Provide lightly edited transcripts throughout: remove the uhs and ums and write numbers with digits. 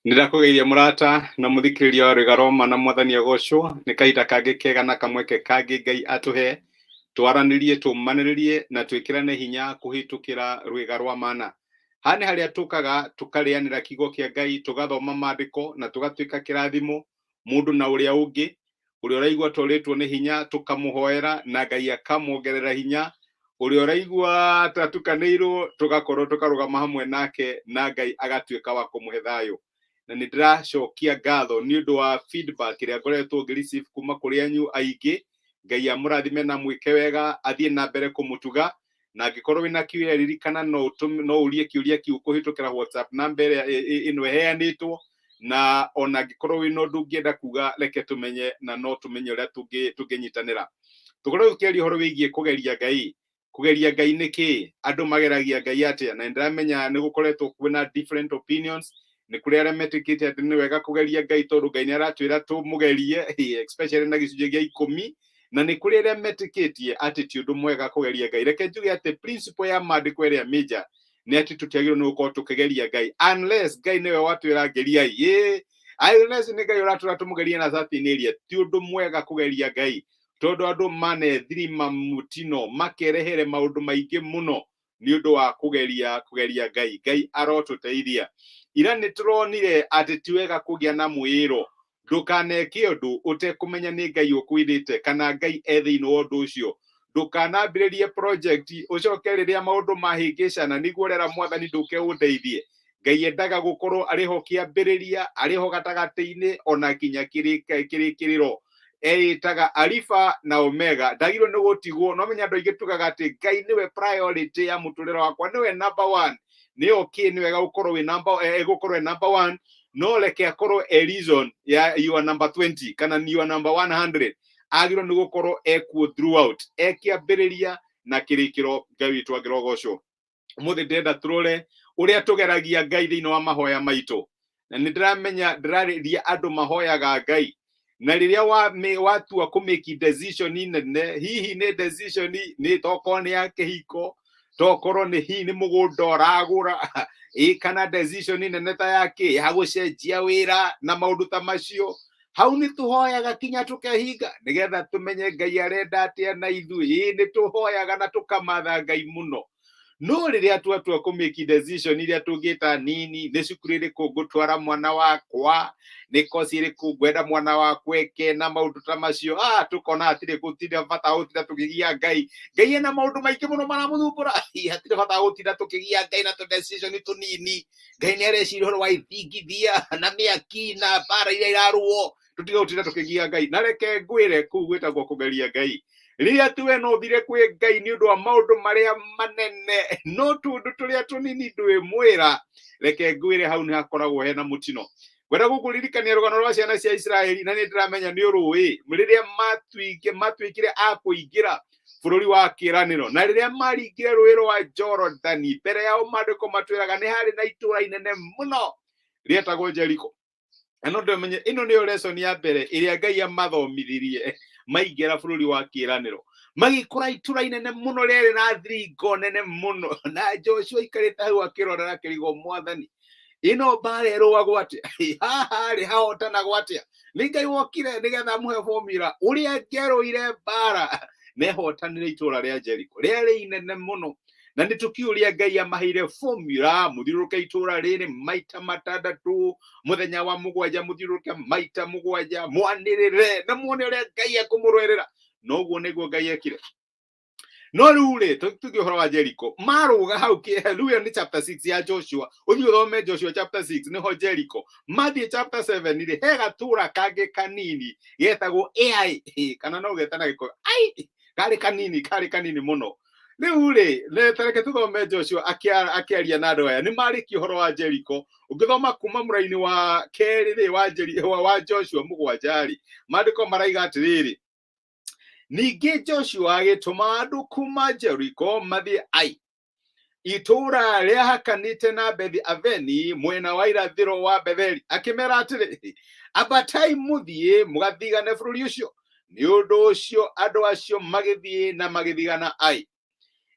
Nĩndakũgeithia mũrata na mũthikĩrĩria wa Rwĩga na mwathani agocwo nĩ kahinda kangĩ kega na kamweke kangĩ Ngai atũhe twaranĩrie tũmanĩrĩrie na twĩkĩrane hinya kũhĩtũkĩra Rwĩga rwa Mana. Haha nĩ harĩa tũkaga tũkarĩanĩra kiugo kĩa Ngai, tũgathoma maandĩko na tũgatuĩka kĩrathimo mũndũ na ũrĩa ũngĩ. Ũrĩa ũraigua tũrĩtwo nĩ hinya tũkamũhoera na Ngai akamuongerera hinya. Ũrĩa ũraigua tatukanĩirwo tũgakorwo tũkarũgama hamwe nake na Ngai agatuĩka wa kũmũhe thayũ. Na nĩndĩracokia ngatho nĩ ũndũ wa feedback ĩrĩa ngoretwo ngĩreceive kuma kũrĩ anyu aingĩ. Ngai amũrathime na mwĩke wega, athiĩ na mbere kũmũtuga, na angĩkorwo wĩna kĩũria ririkana no ũrie kĩũria kĩu kũhĩtũkĩra WhatsApp namba ĩno ĩheanĩtwo, na ona angĩkorwo wĩna ũndũ ũngĩenda kuga reke tũmenye na no tũmenye ũrĩa tũngĩnyitanĩra. Tũkorwo tũkĩaria ũhoro wĩgiĩ kũgeria Ngai. Kũgeria Ngai nĩ kĩĩ? Andũ mageragia Ngai atĩa? Na nĩndĩramenya nĩgũkoretwo kwĩna different opinions. Nĩ kũrĩ arĩa metĩkĩtie atĩ nĩ wega kũgeria Ngai tondũ Ngai nĩaratwĩra tũmũgerie, especially na gĩcunjĩ gĩa 10, na nĩ kũrĩ arĩa metĩkĩtie atĩ ti ũndũ mwega kũgeria Ngai. Reke njuge atĩ principle ya maandĩko ĩrĩa major nĩ atĩ tũtiagĩrĩirwo nĩ gũkorwo tũkĩgeria Ngai unless Ngai nĩwe watwĩra ngeriai. Unless nĩ Ngai ũratwĩra tũmũgerie na certain area, ti ũndũ mwega kũgeria Ngai tondũ andũ manethirima mũtino makerehere maũndũ maingĩ mũno nĩ ũndũ wa kũgeria Ngai. Ngai arotũteithia. Ira nĩ tũronire atĩ ti wega kũgĩa na mwĩĩro. Ndũkaneke ũndũ ũtekũmenya nĩ Ngai ũkwĩrĩte kana Ngai thĩinĩ wa ũndũ ũcio. Ndũkanambĩrĩrie project ũcoke rĩrĩa maũndũ mahĩngĩcana nĩguo ũrera mwathani ndũke ũndeithie. Ngai endaga gũkorwo arĩho kĩambĩrĩria, arĩho gatagatĩ-inĩ ona nginya kĩrĩkĩrĩro. Eyĩtaga Alpha na Omega. Ndagĩrĩirwo nĩ gũtigwo. No menya andũ aingĩ tugaga atĩ Ngai nĩwe priority ya mũtũrĩre wakwa, nĩwe number one. Nĩ okay, nĩ wega gũkorwo wĩ number one, no reke akorwo reason ya your number 20 kana your number 100. Agĩrĩirwo nĩ gũkorwo ekuo throughout, ekĩambĩrĩria na kĩrĩkĩro. Ngai witũ agĩrogocwo. Ũmũthĩ ndĩrenda tũrore ũrĩa tũgeragia Ngai thĩinĩ wa mahoya maitũ. Na nĩndĩramenya ndĩrarĩria andũ mahoyaga Ngai, na rĩrĩa watua kũmake decision nene, hihi nĩ decision nĩ tokorwo nĩ ya kĩhiko, tokorwo nĩ mũgũnda ũragũra, kana decision nene ta yake ya gũcenjia wĩra na maũndũ ta macio, hau nĩ tũhoyaga kinya tũkehinga nĩgetha tũmenye Ngai arenda atĩa na ithuĩ. Nĩ tũhoyaga na tũkamatha Ngai mũno. No rĩrĩa twatua kũmake decision iria tũngĩta nini, nĩ cukuru ĩrĩkũ ngũtwara mwana wakwa, nĩ kosi ĩrĩkũ ngwenda mwana wakwa eke na maũndũ ta macio, tũkona hatirĩ gũtinda bata gũtinda tũkĩgia Ngai. Ngai ena maũndũ maingĩ mũno maramũthumbũra, hatirĩ bata gũtinda tũkĩgia Ngai na decision tũnini. Ngai nĩareciria ũhoro wa ithingithia na mĩaki na mbara iria irarũo, tũtige gũtinda tũkĩgia Ngai. Na reke ngwĩre kũu gwĩtagwo kũgeria Ngai. Rĩrĩa tuwe no ũthire kwĩ Ngai nĩ ũndũ wa maũndũ marĩa manene, no tũndũ tũrĩa tũnini ndũĩ mwĩra, reke ngwĩre hau nĩ hakoragwo hena mũtino. Ngwenda gũkũririkania rũgano rwa ciana cia Isiraeli, na nĩndĩramenya nĩ ũrũĩ rĩrĩa matuĩkire a kũingĩra bũrũri wa kĩĩranĩro, na rĩrĩa maringire rũĩ rwa Jorodani, mbere yao maandĩko matwĩraga nĩ harĩ na itũũra inene mũno rĩetagwo Jeriko. Na no ndĩmenye ĩno nĩyo lesson ya mbere ĩrĩa Ngai amathomithirie maingĩra bũrũri wa kĩĩranĩro. Magĩkora itũũra inene mũno rĩarĩ na thiringo nene mũno, na Joshua aikarĩte hau akĩrorera akĩrigwo, mwathani, ĩno mbara ĩrũagwo atĩa? Haha rĩ hahotanagwo atĩa? Nĩ Ngai wokire nĩgetha amũhe formula ũrĩa angĩarũire mbara na ehotanĩre itũũra rĩa Jeriko rĩarĩ inene mũno. Na nĩ tũkiũria Ngai amaheire formula, mũthiũrũrũke itũũra rĩrĩ maita 6, mũthenya wa 7 mũthiũrũrũke maita 7, mwanĩrĩre na muone ũrĩa Ngai ekũmũrũĩrĩra. Noguo nĩguo Ngai ekire. No rĩu rĩ, tũtuge ũhoro wa Jeriko, marũga hau rĩu nĩ chapter 6 ya Joshua. Ũthiĩ ũthome Joshua chapter 6 nĩho Jeriko. Mathiĩ chapter 7 rĩ, he gatũũra kangĩ kanini getagwo Ai, kana no getana gĩkũyũ, karĩ kanini mũno. Rĩu rĩ, reke tũthome Joshua akĩaria na andũ aya. Nĩ marĩkia ũhoro wa Jeriko. Ũngĩthoma kuma mũraini wa kerĩ wa Joshua 7 rĩ, maandĩko maraiga atĩrĩrĩ, ningĩ Joshua agĩtũma andũ kuma Jeriko mathiĩ Ai, itũũra rĩa hakanĩte na Bethi-Aveni mwena wa irathĩro wa Betheli, akĩmera atĩrĩ, ambatai mũthiĩ mũgathigane bũrũri ũcio. Nĩ ũndũ ũcio andũ acio magĩthiĩ na magĩthigana Ai.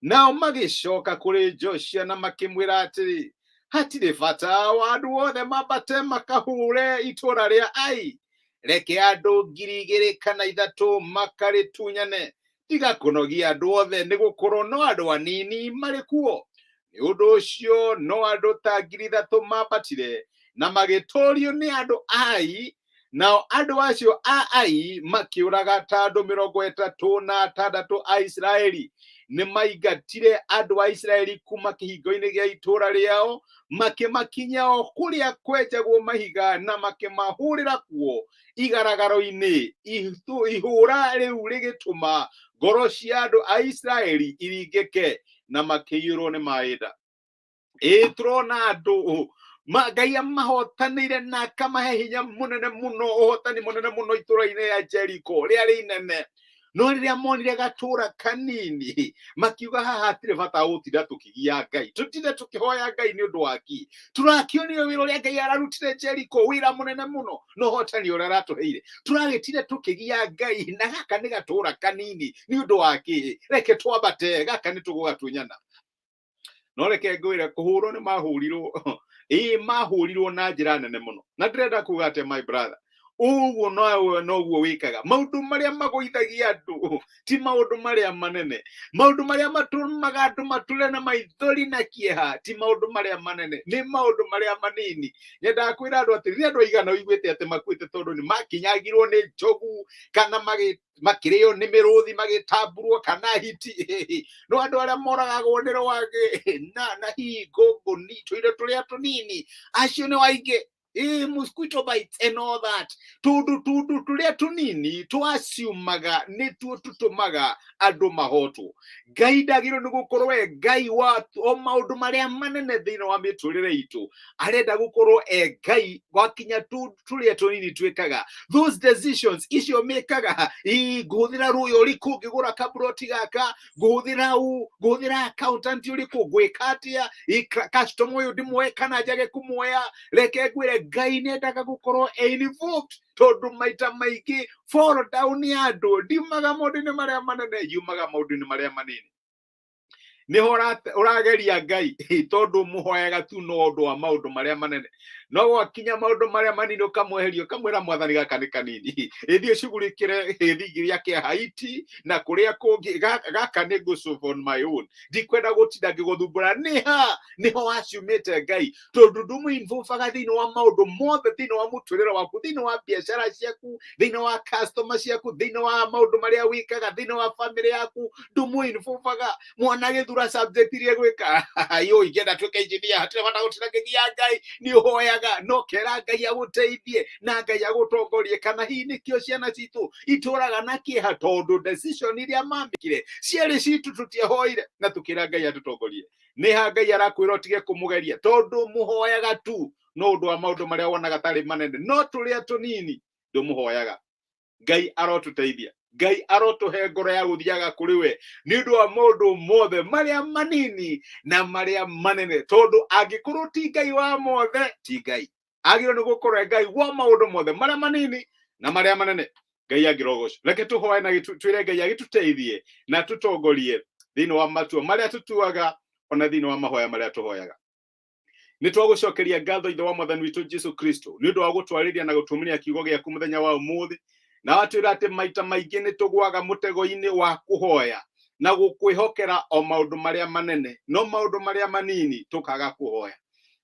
Nao magĩcoka kũrĩ Joshua na makĩmwĩra atĩrĩ, hatirĩ bata wa andũ othe mambate makahure itũra rĩa Ai. Reke andũ 2,000 kana 3 makarĩtunyane. Tiga kũnogia andũ othe nĩ gũkorwo no andũ anini marĩ kuo. Nĩ ũndũ ũcio no andũ ta 3,000 mambatire na magĩtũrio nĩ andũ a Ai. Nao andũ acio a Ai makĩũraga ta andũ 36 a Isiraeli. Nĩ maingatire andũ a Isiraeli kuma kĩhingo-inĩ gĩa itũra rĩao, makĩmakinya o kũrĩa kwenjagwo mahiga na makĩmahũrĩra kuo igaragaro-inĩ. Ihũra rĩu rĩgĩtũma ngoro cia andũ a Isiraeli iringĩke na makĩiyũrwo nĩ maĩnda. Tũrona andũ Ngai amahotanĩire na akamahe hinya mũnene mũno, ũhotani mũnene mũno itũra-inĩ rĩa Jeriko rĩarĩ inene. No rĩrĩa monire gatũra kanini makiuga haha hatirĩ bata gũtinda tũkĩgia Ngai, tũtinde tũkĩhoya Ngai nĩ ũndũ waki. Tũrakĩonio wĩra ũrĩa Ngai ararutire Jeriko, wĩra mũnene mũno na ũhotani ũrĩa aratũheire. Tũragĩtinde tũkĩgia Ngai na gaka nĩ gatũra kanini nĩ ũndũ waki. Reke twambate, gaka nĩ tũgũgatunyana. No reke ngwĩre kũhũrwo nĩ mahũrirwo. Mahũrirwo na njĩra nene mũno. Na ndĩrenda kuga atĩ my brother, ũguo noguo wĩkaga. Maũndũ marĩa magũithagia andũ ti maũndũ marĩa manene. Maũndũ marĩa matũmaga andũ matũre na maithori na kĩeha ti maũndũ marĩa manene, nĩ maũndũ marĩa manini. Nyendaga kwĩra andũ atĩ rĩrĩa andũ aigana ũiguĩte atĩ makuĩte tondũ nĩ makinyagirwo nĩ njogu kana makĩrĩo nĩ mĩrũthi magĩtamburwo kana hiti. No andũ arĩa moragagwo nĩ rwagĩ na hihi ngũngũni, tũindo tũrĩa tũnini, acio nĩ waingĩ. Mosquito bites and all that. Tundu tũrĩa tũnini twaciumaga nĩtuo tũtũmaga andũ mahotwo. Ngai ndagĩrĩirwo nĩ gũkorwo Ngai wa o maũndũ marĩa manene thĩinĩ wa mĩtũrĩre itũ. Arenda gũkorwo Ngai wakinya tũrĩa tũnini twĩkaga. Those decisions icio mekaga. Ngũhũthĩra rũĩ ũrĩkũ ngĩgũra kaburoti gaka, ngũhũthĩra accountant ũrĩkũ, ngwĩka atĩa, customer ũyũ ndĩmuoye kana njage kũmuoya. Reke ngwĩre Ngai nĩendaga gũkorwo involved, tondũ maita maingĩ fall down ya andũ ndiumaga maũndũ-inĩ marĩa manene, yumaga maũndũ-inĩ marĩa manini. Nĩho ũrageria Ngai tondũ mũhoyaga tu no ũndũ wa maũndũ marĩa manene. No gwakinya maũndũ marĩa manini ũkamweheria, ũkamwĩra Mwathani gaka nĩ kanini, thiĩ ũcugurĩkĩre gĩthingithia kĩa Haiti na kũrĩa kũngĩ, gaka nĩ ngũ-solve on my own. Ndikwenda gũtinda ngĩgũthumbũra. Nĩho waciumĩte Ngai, tondũ ndũmũ-involvaga thĩinĩ wa maũndũ mothe thĩinĩ wa mũtũrĩre waku, thĩinĩ wa biacara ciaku, thĩinĩ wa customer ciaku, thĩinĩ wa maũndũ marĩa wĩkaga, thĩinĩ wa family yaku, ndũmũ-involvaga. Mwana gĩthura subject iria gwĩka, ingĩenda twĩke engineer, hatirĩ bata gũtinda ngĩgia Ngai. Nĩ ũhoyaga no kera Ngai agũteithie na Ngai agũtongorie. Kana hihi nĩkĩo ciana citũ itũraga na kĩeha tondũ decision iria mamĩkire ciarĩ citũ, tũtiahoire na tũkĩra Ngai atũtongorie. Nĩha Ngai arakwĩra ũtige kũmũgeria tondũ mũhoyaga tu no ũndũ wa maũndũ marĩa wonaga tarĩ manene, no tũrĩa tũnini ndũmũhoyaga. Ngai arotũteithia. Ngai arotũhe ngoro ya gũthiaga kũrĩ we nĩ ũndũ wa maũndũ mothe marĩa manini na marĩa manene, tondũ angĩkorwo ti Ngai wa mothe ti Ngai. Agĩrĩirwo nĩ gũkorwo Ngai wa maũndũ mothe marĩa manini na marĩa manene. Ngai angĩrogocwo. Reke tũhoe na twĩre Ngai agĩtũteithie na tũtongorie thĩinĩ wa matua marĩa tũtuaga, ona thĩinĩ wa mahoya marĩa tũhoyaga. Nĩ twagũcokeria ngatho ithe wa Mwathani witũ Jesu Kristo nĩ ũndũ wa gũtwarĩria na gũtũmĩria kiugo gĩaku mũthenya wa ũmũthĩ. Na watwĩra atĩ maita maingĩ nĩ tũgwaga mũtego-inĩ wa kũhoya na gũkwĩhokera o maũndũ marĩa manene, no maũndũ marĩa manini tũkaga kũhoya.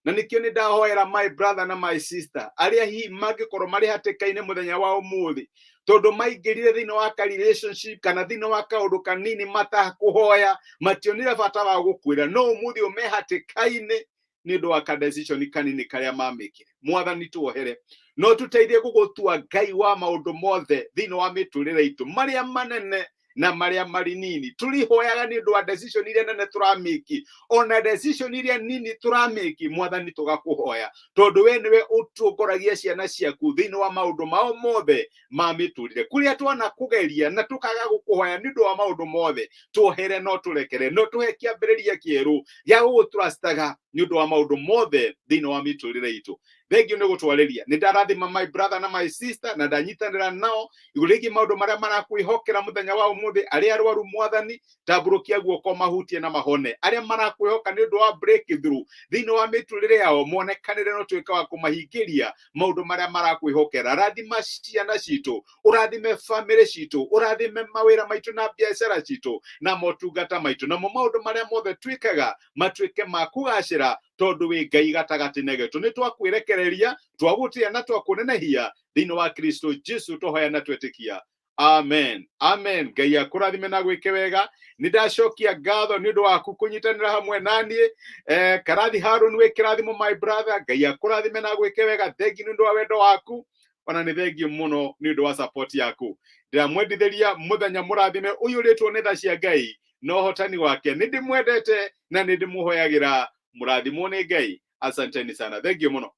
Na nĩkĩo nĩ ndahoera my brother na my sister arĩa hihi mangĩkorwo marĩ hatĩka-inĩ mũthenya wa ũmũthĩ, tondũ maingĩrire thĩinĩ wa ka relationship kana thĩinĩ wa kaũndũ kanini matakũhoya, mationire bata wa gũkwĩra, no ũmũthĩ ũme hatĩka-inĩ nĩ ũndũ wa ka decision kanini karĩa mamĩkire. Mwathani tuohere, no tũteithie gũgũtua Ngai wa maũndũ mothe thĩinĩ wa mĩtũrĩre itũ marĩa manene na marĩa marĩ nini. Tũrihoyaga nĩ ũndũ wa decision iria nene tũramĩki, ona decision iria nini tũramĩki. Mwathani tũgakũhoya tondũ we nĩwe ũtongoragia ciana ciaku thĩinĩ wa maũndũ mao mothe ma mĩtũrĩre. Kũrĩa twanakũgeria na tũkaga gũkũhoya nĩ ũndũ wa maũndũ mothe, tuohere no tũrekere, no tũhe kĩambĩrĩria kĩerũ gĩa gũgũtrustaga ni undu wa maundu mothe thiini wa miturire itu. Thengio ni gutwariria, ni ndarathima my brother na my sister na ndanyitanira nao igurigi maundu maria marakwihokera muthenya wa umuthi, aria arwaru mwathani tamburukia guoko mahutie na mahone, aria marakwihoka ni undu wa breakthrough thiini wa miturire yao monekanire no twika wa kumahingiria maundu maria marakwihokera. Rathima ciana citu, urathime family citu, urathime mawira maitu na biashara citu na motungata maitu, na maundu maria mothe twikaga matwike ma kugacira tondu wi Ngai gatagati-ini gitu. Ni twakwirekereria, twagutia na twakunenehia thiini wa Kristo Jesu tuhoya na twetikia. Amen. Amen. Ngai akurathime na gwike wega. Ni ndacokia ngatho ni undu waku kunyitanira hamwe nanie. Karathi Harun wi kirathimo my brother. Ngai akurathime na gwike wega. Thengi ni undu wa wendo waku. Ona ni thengi muno ni undu wa support yaku. Ndiramwendithiria muthenya murathime uyu ritwo ni tha cia Ngai no hotani wake. Ni ndimwendete na ni ndimuhoyagira. Murathimwo ni Ngai. Asanteni sana. Thengi muno.